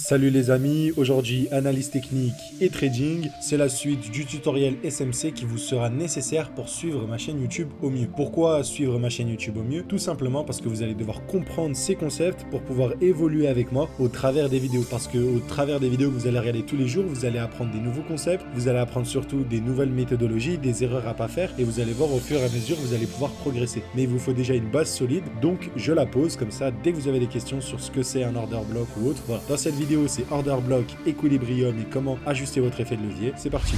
Salut les amis, aujourd'hui analyse technique et trading, c'est la suite du tutoriel SMC qui vous sera nécessaire pour suivre ma chaîne YouTube au mieux. Pourquoi suivre ma chaîne YouTube au mieux? Tout simplement parce que vous allez devoir comprendre ces concepts pour pouvoir évoluer avec moi au travers des vidéos. Parce que au travers des vidéos que vous allez regarder tous les jours, vous allez apprendre des nouveaux concepts, vous allez apprendre surtout des nouvelles méthodologies, des erreurs à pas faire et vous allez voir au fur et à mesure vous allez pouvoir progresser. Mais il vous faut déjà une base solide, donc je la pose comme ça dès que vous avez des questions sur ce que c'est un order block ou autre. Voilà. Dans cette vidéo, c'est order block, equilibrium et comment ajuster votre effet de levier. C'est parti.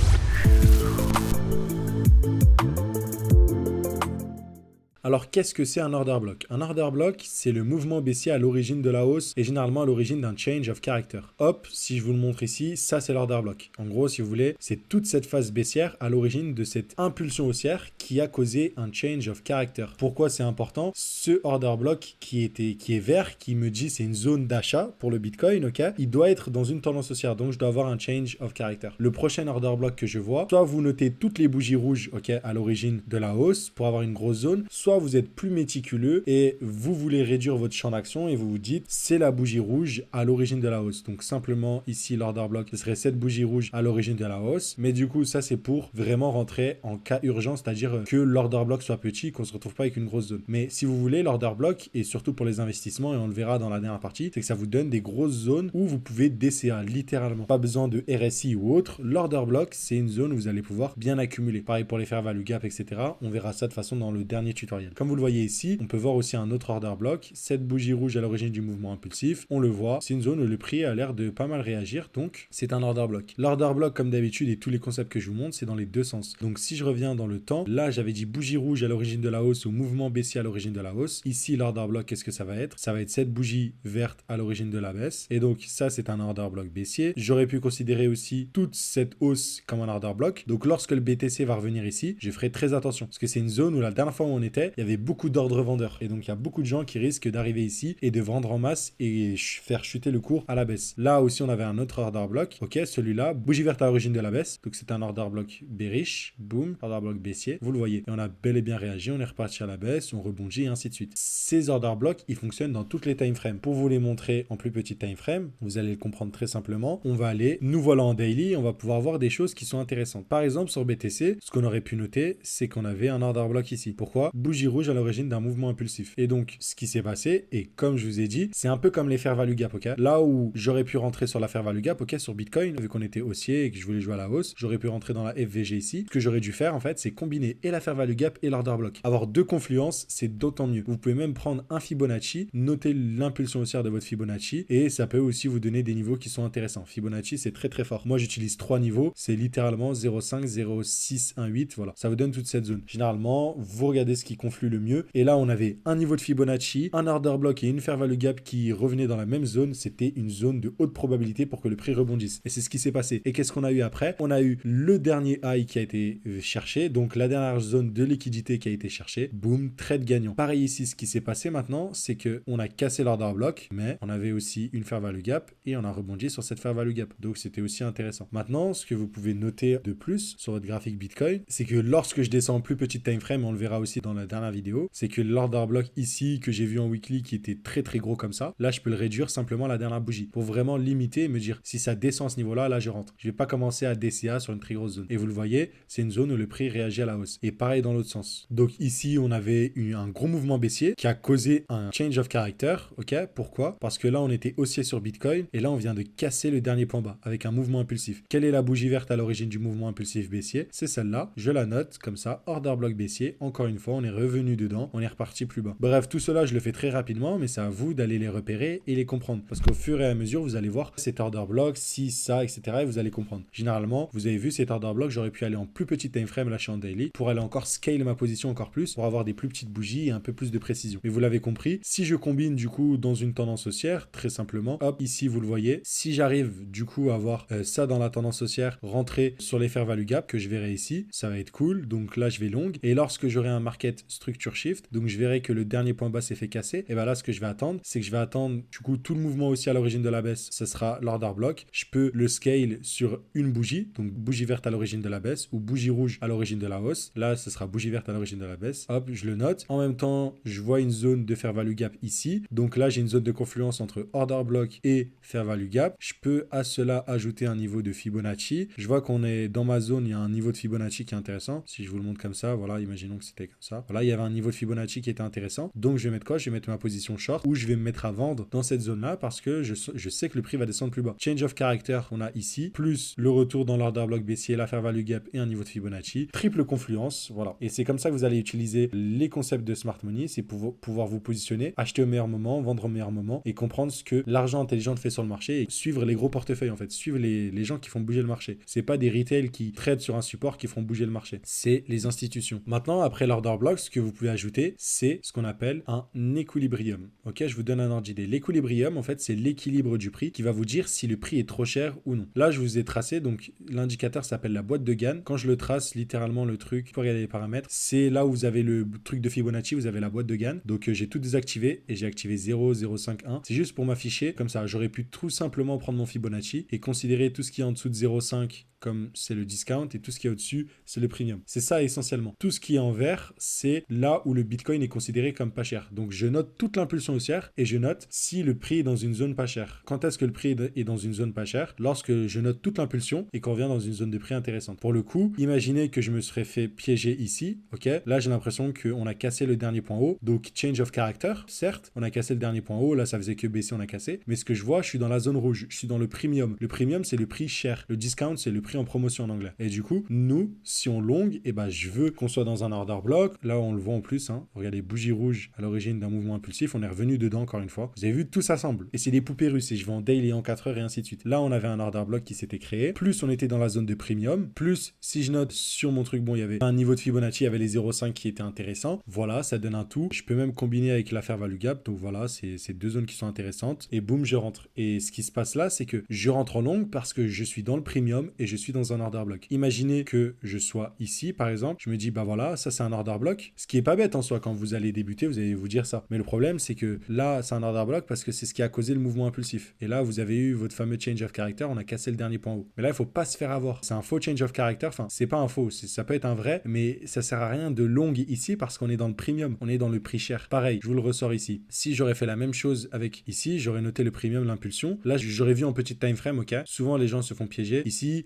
Alors, qu'est-ce que c'est un order block? Un order block, c'est le mouvement baissier à l'origine de la hausse et généralement à l'origine d'un change of character. Hop, si je vous le montre ici, ça c'est l'order block. En gros, si vous voulez, c'est toute cette phase baissière à l'origine de cette impulsion haussière qui a causé un change of character. Pourquoi c'est important? Ce order block qui est vert, qui me dit c'est une zone d'achat pour le Bitcoin, ok? Il doit être dans une tendance haussière, donc je dois avoir un change of character. Le prochain order block que je vois, soit vous notez toutes les bougies rouges, ok, à l'origine de la hausse pour avoir une grosse zone, soit vous êtes plus méticuleux et vous voulez réduire votre champ d'action et vous vous dites c'est la bougie rouge à l'origine de la hausse. Donc simplement ici l'order block ce serait cette bougie rouge à l'origine de la hausse, mais du coup ça c'est pour vraiment rentrer en cas urgent, c'est-à-dire que l'order block soit petit, qu'on se retrouve pas avec une grosse zone. Mais si vous voulez l'order block, et surtout pour les investissements, et on le verra dans la dernière partie, c'est que ça vous donne des grosses zones où vous pouvez DCA littéralement, pas besoin de RSI ou autre. L'order block c'est une zone où vous allez pouvoir bien accumuler, pareil pour les fair value gap, etc. On verra ça de façon dans le dernier tutoriel. Comme vous le voyez ici, on peut voir aussi un autre order block, cette bougie rouge à l'origine du mouvement impulsif, on le voit, c'est une zone où le prix a l'air de pas mal réagir, donc c'est un order block. L'order block comme d'habitude et tous les concepts que je vous montre, c'est dans les deux sens. Donc si je reviens dans le temps, là j'avais dit bougie rouge à l'origine de la hausse ou mouvement baissier à l'origine de la hausse. Ici l'order block, qu'est-ce que ça va être? Ça va être cette bougie verte à l'origine de la baisse, et donc ça c'est un order block baissier. J'aurais pu considérer aussi toute cette hausse comme un order block, donc lorsque le BTC va revenir ici, je ferai très attention, parce que c'est une zone où la dernière fois où on était, il y avait beaucoup d'ordres vendeurs. Et donc, il y a beaucoup de gens qui risquent d'arriver ici et de vendre en masse et faire chuter le cours à la baisse. Là aussi, on avait un autre order block. Ok, celui-là, bougie verte à l'origine de la baisse. Donc, c'est un order block bearish. Boom, order block baissier. Vous le voyez. Et on a bel et bien réagi. On est reparti à la baisse, on rebondit et ainsi de suite. Ces order blocks, ils fonctionnent dans toutes les time frames. Pour vous les montrer en plus petit time frame, vous allez le comprendre très simplement. On va aller, nous voilà en daily, on va pouvoir voir des choses qui sont intéressantes. Par exemple, sur BTC, ce qu'on aurait pu noter, c'est qu'on avait un order block ici. Pourquoi? Bougie rouge à l'origine d'un mouvement impulsif. Et donc, ce qui s'est passé, et comme je vous ai dit, c'est un peu comme les fair value gap, ok? Là où j'aurais pu rentrer sur la fair value gap, ok, sur Bitcoin, vu qu'on était haussier et que je voulais jouer à la hausse, j'aurais pu rentrer dans la FVG ici. Ce que j'aurais dû faire, en fait, c'est combiner et la fair value gap et l'order block. Avoir deux confluences, c'est d'autant mieux. Vous pouvez même prendre un Fibonacci, noter l'impulsion haussière de votre Fibonacci, et ça peut aussi vous donner des niveaux qui sont intéressants. Fibonacci, c'est très très fort. Moi, j'utilise trois niveaux, c'est littéralement 0,5, 0,6, 1,8, voilà. Ça vous donne toute cette zone. Généralement, vous regardez ce qui conflue le mieux, et là, on avait un niveau de Fibonacci, un order block et une fair value gap qui revenaient dans la même zone. C'était une zone de haute probabilité pour que le prix rebondisse. Et c'est ce qui s'est passé. Et qu'est-ce qu'on a eu après? On a eu le dernier high qui a été cherché, donc la dernière zone de liquidité qui a été cherchée. Boom, trade gagnant. Pareil ici, ce qui s'est passé maintenant, c'est que on a cassé l'order block, mais on avait aussi une fair value gap et on a rebondi sur cette fair value gap. Donc c'était aussi intéressant. Maintenant, ce que vous pouvez noter de plus sur votre graphique Bitcoin, c'est que lorsque je descends en plus petite time frame, on le verra aussi dans la dernière vidéo, c'est que l'order block ici que j'ai vu en weekly qui était très très gros comme ça, là je peux le réduire simplement à la dernière bougie pour vraiment limiter et me dire si ça descend à ce niveau là, là je rentre. Je vais pas commencer à DCA sur une très grosse zone. Et vous le voyez, c'est une zone où le prix réagit à la hausse. Et pareil dans l'autre sens. Donc ici on avait eu un gros mouvement baissier qui a causé un change of character. Ok, pourquoi? Parce que là on était haussier sur Bitcoin et là on vient de casser le dernier point bas avec un mouvement impulsif. Quelle est la bougie verte à l'origine du mouvement impulsif baissier? C'est celle-là. Je la note comme ça, order block baissier. Encore une fois, on est revenu dedans, on est reparti plus bas. Bref, tout cela je le fais très rapidement, mais c'est à vous d'aller les repérer et les comprendre. Parce qu'au fur et à mesure, vous allez voir cet order block, si, ça, etc. et vous allez comprendre. Généralement, vous avez vu cet order block, j'aurais pu aller en plus petit time frame lâcher en daily pour aller encore scale ma position encore plus, pour avoir des plus petites bougies et un peu plus de précision. Mais vous l'avez compris, si je combine du coup dans une tendance haussière, très simplement, hop, ici vous le voyez, si j'arrive du coup à avoir ça dans la tendance haussière, rentrer sur les fair value gap que je verrai ici, ça va être cool. Donc là, je vais long. Et lorsque j'aurai un market structure shift. Donc je verrai que le dernier point bas s'est fait casser. Et bien là, ce que je vais attendre, c'est que je vais attendre du coup tout le mouvement aussi à l'origine de la baisse. Ce sera l'order block. Je peux le scale sur une bougie. Donc bougie verte à l'origine de la baisse ou bougie rouge à l'origine de la hausse. Là, ce sera bougie verte à l'origine de la baisse. Hop, je le note. En même temps, je vois une zone de fair value gap ici. Donc là, j'ai une zone de confluence entre order block et fair value gap. Je peux à cela ajouter un niveau de Fibonacci. Je vois qu'on est dans ma zone, il y a un niveau de Fibonacci qui est intéressant. Si je vous le montre comme ça, voilà, imaginons que c'était comme ça. Voilà, il y avait un niveau de Fibonacci qui était intéressant. Donc je vais mettre quoi? Je vais mettre ma position short ou je vais me mettre à vendre dans cette zone-là parce que je sais que le prix va descendre plus bas. Change of character qu'on a ici, plus le retour dans l'order block baissier, la fair value gap et un niveau de Fibonacci. Triple confluence, voilà. Et c'est comme ça que vous allez utiliser les concepts de smart money, c'est pour pouvoir vous positionner, acheter au meilleur moment, vendre au meilleur moment et comprendre ce que l'argent intelligent fait sur le marché et suivre les gros portefeuilles en fait, suivre les gens qui font bouger le marché. C'est pas des retail qui traitent sur un support qui font bouger le marché, c'est les institutions. Maintenant, après l'order block, ce que vous pouvez ajouter, c'est ce qu'on appelle un équilibrium. Ok, je vous donne un ordre d'idée. L'équilibrium, en fait, c'est l'équilibre du prix qui va vous dire si le prix est trop cher ou non. Là, je vous ai tracé, donc l'indicateur s'appelle la boîte de Gann. Quand je le trace, littéralement le truc, pour regarder les paramètres, c'est là où vous avez le truc de Fibonacci, vous avez la boîte de Gann. Donc j'ai tout désactivé et j'ai activé 0, 0, 5, 1. C'est juste pour m'afficher, comme ça, j'aurais pu tout simplement prendre mon Fibonacci et considérer tout ce qui est en dessous de 0,5 comme c'est le discount et tout ce qui est au-dessus, c'est le premium. C'est ça essentiellement. Tout ce qui est en vert, c'est là où le Bitcoin est considéré comme pas cher. Donc je note toute l'impulsion haussière et je note si le prix est dans une zone pas chère. Quand est-ce que le prix est dans une zone pas chère? Lorsque je note toute l'impulsion et qu'on revient dans une zone de prix intéressante. Pour le coup, imaginez que je me serais fait piéger ici, ok? Là, j'ai l'impression qu'on a cassé le dernier point haut. Donc change of character, certes, on a cassé le dernier point haut. Là, ça faisait que baisser, on a cassé. Mais ce que je vois, je suis dans la zone rouge. Je suis dans le premium. Le premium, c'est le prix cher. Le discount, c'est le prix en promotion en anglais. Et du coup, nous, si on long, et ben je veux qu'on soit dans un order block. Là, on le voit en plus. Hein. Regardez, bougie rouge à l'origine d'un mouvement impulsif. On est revenu dedans encore une fois. Vous avez vu, tout s'assemble. Et c'est des poupées russes. Et je vais en daily en 4 heures et ainsi de suite. Là, on avait un order block qui s'était créé. Plus on était dans la zone de premium. Plus, si je note sur mon truc, bon, il y avait un niveau de Fibonacci, il y avait les 0,5 qui étaient intéressants. Voilà, ça donne un tout. Je peux même combiner avec la fair value gap. Donc voilà, c'est deux zones qui sont intéressantes. Et boum, je rentre. Et ce qui se passe là, c'est que je rentre en long parce que je suis dans le premium et je suis dans un order block. Imaginez que je sois ici, par exemple. Je me dis, bah voilà, ça c'est un order block. Ce qui est pas bête en soi, quand vous allez débuter, vous allez vous dire ça. Mais le problème, c'est que là, c'est un order block parce que c'est ce qui a causé le mouvement impulsif. Et là, vous avez eu votre fameux change of character, on a cassé le dernier point haut. Mais là, il faut pas se faire avoir. C'est un faux change of character. Enfin, c'est pas un faux, ça peut être un vrai, mais ça sert à rien de long ici parce qu'on est dans le premium, on est dans le prix cher. Pareil, je vous le ressors ici. Si j'aurais fait la même chose avec ici, j'aurais noté le premium, l'impulsion. Là, j'aurais vu en petite time frame, ok. Souvent, les gens se font piéger. Ici,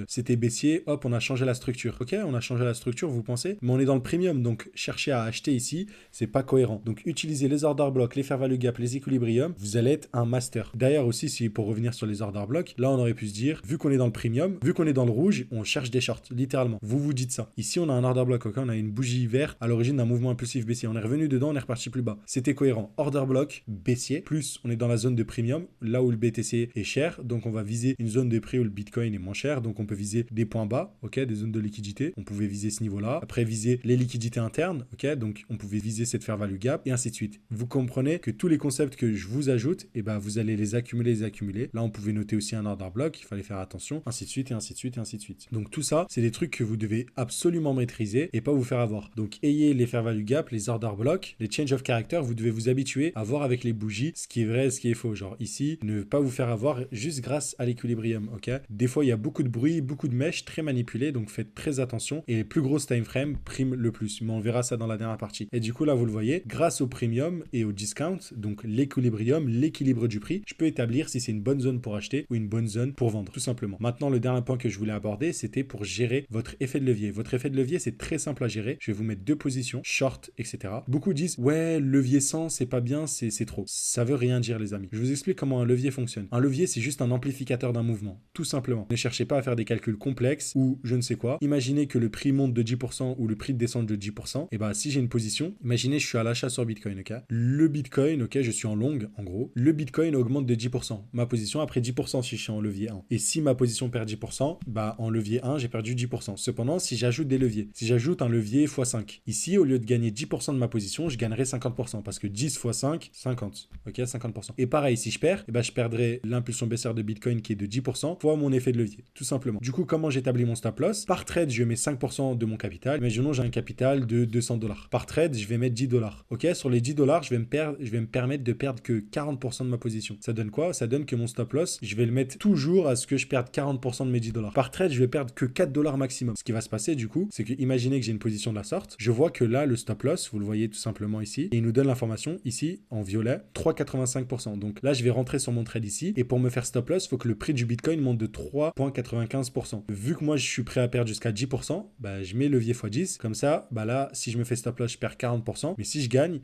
c'était baissier, hop, on a changé la structure. Ok, on a changé la structure, vous pensez, mais on est dans le premium, donc chercher à acheter ici, c'est pas cohérent. Donc, utilisez les order blocks, les fair value gap, les equilibrium, vous allez être un master. D'ailleurs aussi, si pour revenir sur les order blocks, là, on aurait pu se dire, vu qu'on est dans le premium, vu qu'on est dans le rouge, on cherche des shorts, littéralement. Vous vous dites ça. Ici, on a un order block, ok, on a une bougie verte à l'origine d'un mouvement impulsif baissier. On est revenu dedans, on est reparti plus bas. C'était cohérent. Order block baissier, plus on est dans la zone de premium, là où le BTC est cher, donc on va viser une zone de prix où le Bitcoin est moins cher, donc on peut viser des points bas, ok, des zones de liquidité. On pouvait viser ce niveau-là. Après, viser les liquidités internes, ok, donc on pouvait viser cette fair value gap et ainsi de suite. Vous comprenez que tous les concepts que je vous ajoute, et ben vous allez les accumuler. Là, on pouvait noter aussi un order block, il fallait faire attention, ainsi de suite et ainsi de suite et ainsi de suite. Donc tout ça, c'est des trucs que vous devez absolument maîtriser et pas vous faire avoir. Donc ayez les fair value gap, les order blocks, les change of character, vous devez vous habituer à voir avec les bougies ce qui est vrai, ce qui est faux. Genre ici, ne pas vous faire avoir juste grâce à l'équilibrium, ok. Des fois, il y a beaucoup de bruit, beaucoup de mèches très manipulées, donc faites très attention et les plus grosses time frame priment le plus. Mais on verra ça dans la dernière partie. Et du coup, là, vous le voyez, grâce au premium et au discount, donc l'équilibrium, l'équilibre du prix, je peux établir si c'est une bonne zone pour acheter ou une bonne zone pour vendre, tout simplement. Maintenant, le dernier point que je voulais aborder, c'était pour gérer votre effet de levier. Votre effet de levier, c'est très simple à gérer. Je vais vous mettre deux positions, short, etc. Beaucoup disent, ouais, levier 100, c'est pas bien, c'est trop. Ça veut rien dire, les amis. Je vous explique comment un levier fonctionne. Un levier, c'est juste un amplificateur d'un mouvement, tout simplement. Ne cherchez pas à faire des calculs complexes ou je ne sais quoi. Imaginez que le prix monte de 10% ou le prix descend de 10%. Et bah, si j'ai une position, imaginez, je suis à l'achat sur Bitcoin, ok. Le Bitcoin, ok, je suis en long, en gros. Le Bitcoin augmente de 10%. Ma position après 10% si je suis en levier 1. Et si ma position perd 10%, bah, en levier 1, j'ai perdu 10%. Cependant, si j'ajoute des leviers, si j'ajoute un levier x5, ici, au lieu de gagner 10% de ma position, je gagnerai 50%. Parce que 10 x 5, 50. Ok, 50%. Et pareil, si je perds, et bah, je perdrai l'impulsion baissière de Bitcoin qui est de 10% fois mon effet de levier. levier, tout simplement. Du coup, comment j'établis mon stop loss? Par trade, je mets 5% de mon capital. Imaginons, j'ai un capital de 200 $. Par trade, je vais mettre 10 $. Ok, sur les 10 $, je vais me permettre de perdre que 40% de ma position. Ça donne quoi? Ça donne que mon stop loss, je vais le mettre toujours à ce que je perde 40% de mes 10 $. Par trade, je vais perdre que 4 $ maximum. Ce qui va se passer, du coup, c'est que imaginez que j'ai une position de la sorte. Je vois que là, le stop loss, vous le voyez tout simplement ici, et il nous donne l'information ici, en violet, 3,85%. Donc là, je vais rentrer sur mon trade ici, et pour me faire stop loss, il faut que le prix du Bitcoin monte de 3,95%. Vu que moi, je suis prêt à perdre jusqu'à 10%, bah, je mets levier x 10. Comme ça, bah là, si je me fais stop loss, je perds 40%. Mais si je gagne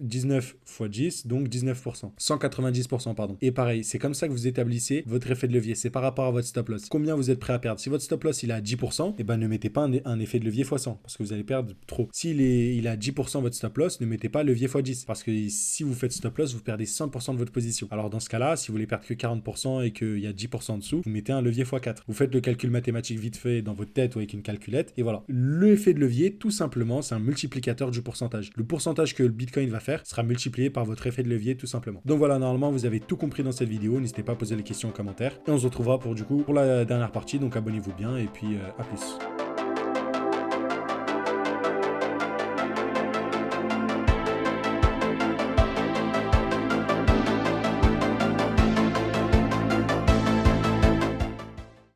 19 x 10, donc 19%. 190%, pardon. Et pareil, c'est comme ça que vous établissez votre effet de levier. C'est par rapport à votre stop loss. Combien vous êtes prêt à perdre? Si votre stop loss, il est à 10%, et ben ne mettez pas un effet de levier x 100, parce que vous allez perdre trop. S'il est à 10% votre stop loss, ne mettez pas levier x 10, parce que si vous faites stop loss, vous perdez 100% de votre position. Alors dans ce cas-là, si vous voulez perdre que 40% et qu'il y a 10% en dessous, vous mettez un levier x 4. Vous faites le calcul mathématique vite fait dans votre tête ou avec une calculette, et voilà. L'effet de levier, tout simplement, c'est un multiplicateur du pourcentage. Le pourcentage que le Bitcoin va faire sera multiplié par votre effet de levier, tout simplement. Donc voilà, normalement, vous avez tout compris dans cette vidéo. N'hésitez pas à poser les questions en commentaire. Et on se retrouvera pour la dernière partie, donc abonnez-vous bien et puis à plus.